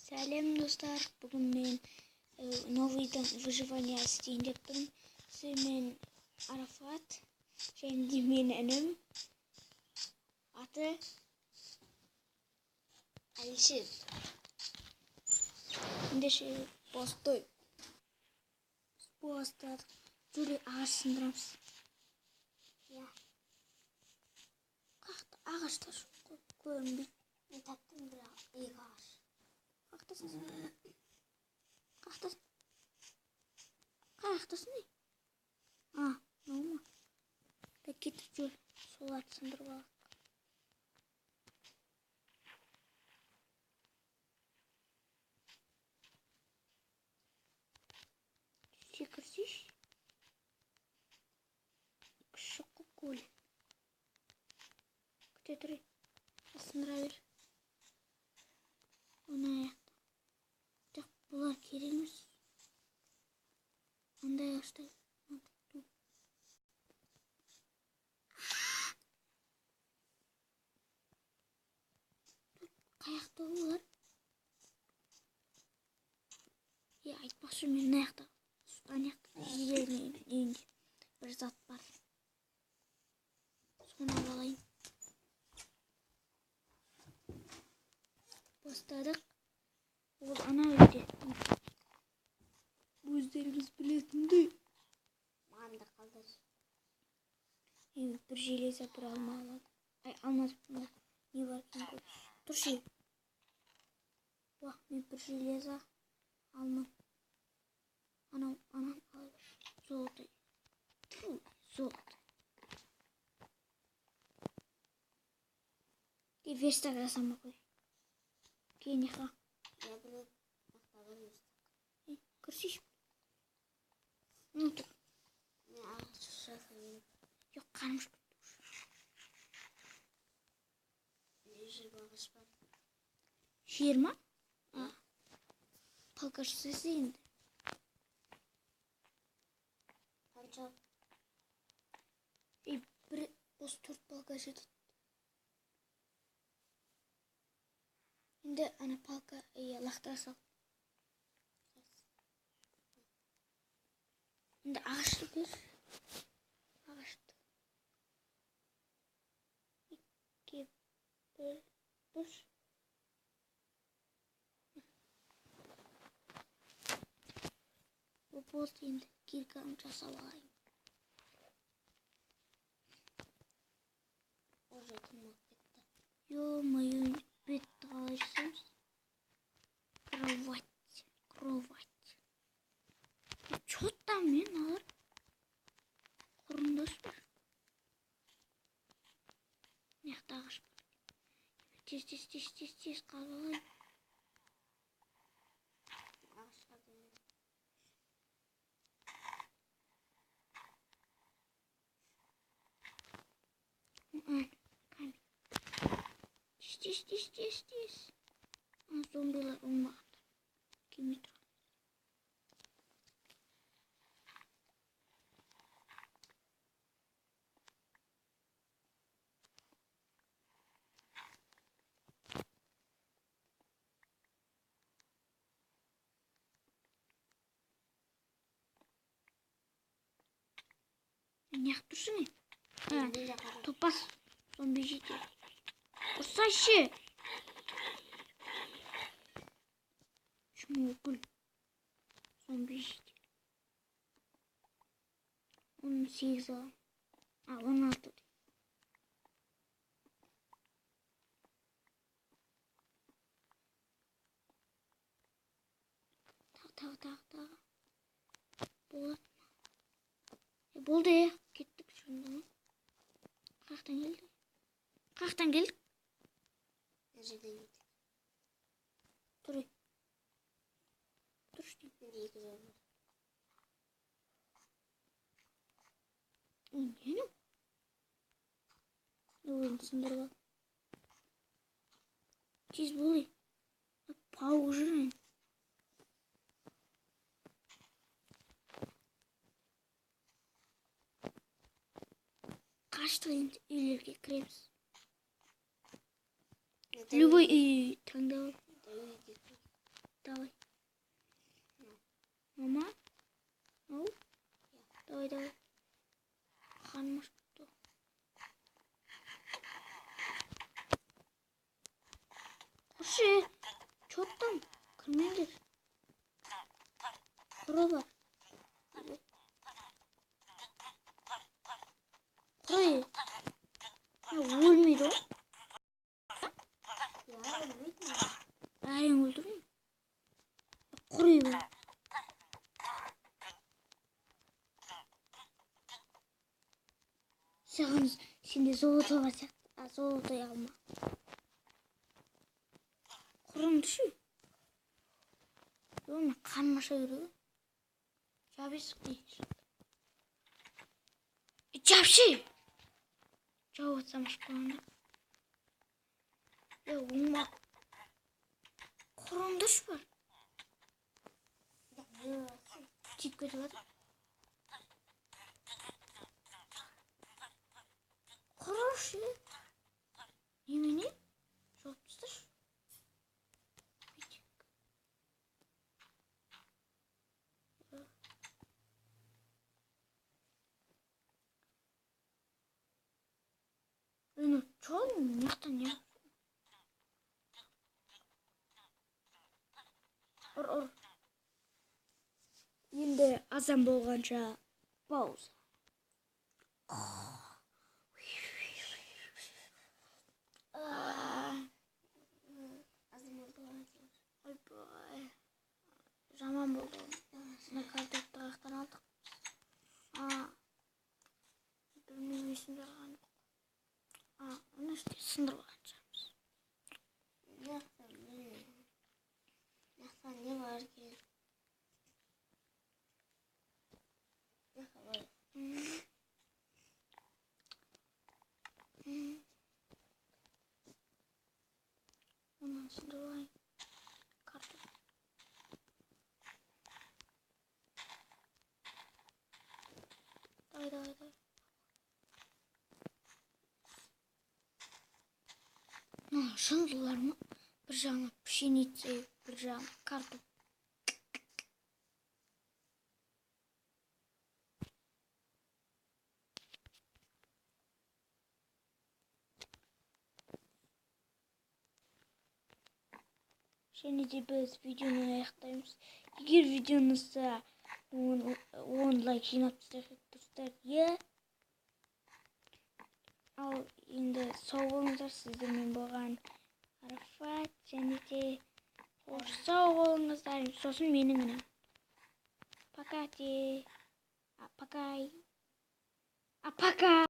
Сәлем достар, бүгін мен новыйдан выживание істейін деп тұрмын. Мен Арафат, және де мен інім. Аты Әлішер. Ендеше постой. Постар. Жүре ағаш сындырамыз. Ағаштар көрінбейді. Мен таптым бір екі ағаш. Қақтасын не? Нолма. Да кетіп жүр. Соларды сындырып алып. Секірсеш? Күші қол. Күте тұрай. Сындыра бер. Оны аяқта. Жоқ, бұлар керек емес. Андай ағаштай. Қаяқта олар? Айтпақшы мен аяқта. Аяқта жеріне бір зат бар. Соны алайын. Бастадық. Ол ана өте. Өздеріңіз білетіндей. Маңда қалдыр. Бір железа бір алма алады. Алмаз бұнда. Не бар екен көп. Тұршы. Мен бір железа алмам. Анау алайын. Золотой. Золото. Верстак жасама қой. Кейін еқа. Я біліп мақтабыр верстак. Көрсеш? Тұр. Мен ағаш жасайын. Жоқ, қармыш бұр. Жер бағыш бар. Жер ма? Палка жасайсы енді. Қанша? Бір осы 4 палка жетеді. Енді ана палка лақтыра сал. Енді ағашты бер. Ағашты. 2, 1, 3. Бұл болды енді. Кирканы жасап алайын. Уже тымақ кетті. Ё-моё, бетті қалай жасаймыз? Кровать. Чё там мен алар? Құрындас бар. Мияқта ағаш бар. Тез қалып алайын. Ағашқа дейін. Тез. Зомбилар olmaqdı. Kimi tur. Ne yaptın? Topas. Zombi ciddi. Saçı. Şunu okul. Zombi ciddi. 18 al. 16. Tak. Болады. Болды ya. Kettik şunda mı? Қақтан келдік? Жерден келдік. Тұр. Менде 2 жол бар. Не? Ойын сындырып ал. Тез болай. Пауық жүрейін. Қашты енді үйлерге кіреміз. Любой үй таңдау. Kurşu. Çoktan. Kırmayındır. Kuralar. Kurayı. Ya ölmedi o. Ya ölmedi. Aynen öldüreyim. Kurayı bu. Sakın şimdi soğuta basacak. Soğutayı alma. Kurun düşüyor. Yok mu? Karmaşa yürüyor. Çabuk sıkıyır. Çapşı. Çabuk atlamış kurunda. Ya umma. Kurun düş var. Çık kötü var. Kurun şu. Yemini. Çok tutar. Bunu çoğun mu? Yaktan ya. Or. Şimdi azam bolganca pause. Azim oldu. Ay. Zaman buldu. Ne kadar taraftan aldık. Bilmiyorum şimdi lan. Onu işte sındırılacağız. Yaksan ne var ki? Yaksan var. Ondan sındırılayım. Kartı. Day. Sınırlar mı? Bir canı pşenice, bir canı kartı. Şimdi biz videonu ayaktayız. Eğer videonuzda 10 like jinatsaq dostlar ya. Al endi sog' bo'linglar, sizda men bo'lgan Arafat және де sog' bo'linglar. So'sin meni bilan. Пока.